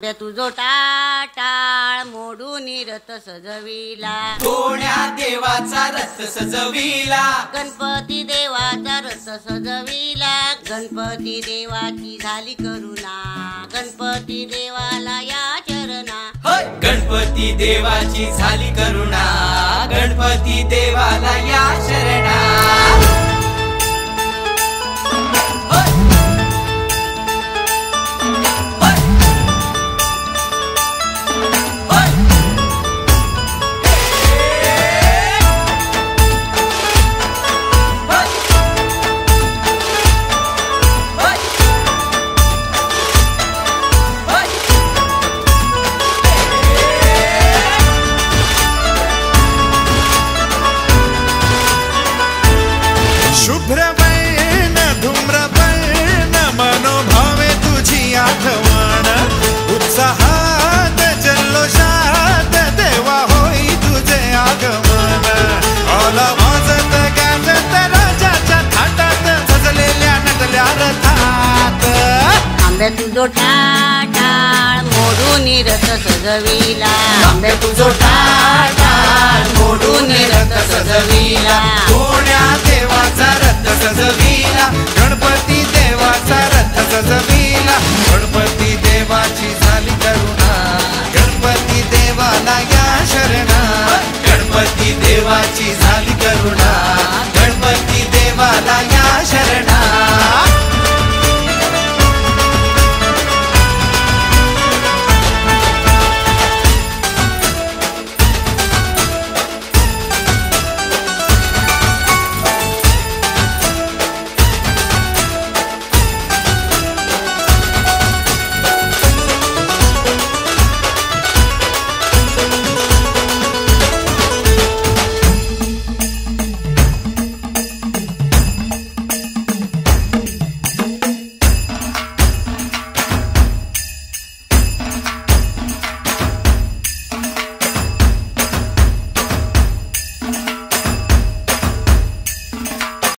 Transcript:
तुझो टाळ मोडून रथ सजविला, कोण्या देवाचा रथ सजविला, गणपती देवाचा रथ सजविला। गणपती देवाची झाली करुणा, गणपती देवाला या चरणा। गणपती देवाची झाली करुणा, गणपती देवाला या शरणा। शुभ्रवर्ण धूम्रवर्ण मनोभावे तुझी आठवण, उत्साहात जल्लोषात देवा होई तुझे आगमन। आला वाजत गाजत राजाच्या थाटात, सजलेल्या नटल्या रथात। आंबे तुझो टाळ मोडून रथ सजविला, आंबे तुझो टाळ मोडून रथ सजविला, कोण्या देवाचा रथ सजविला, गणपती देवाचा रथ सजविला। गणपती देवाची झाली करुणा, गणपती देवाला या शरणा। गणपती देवाची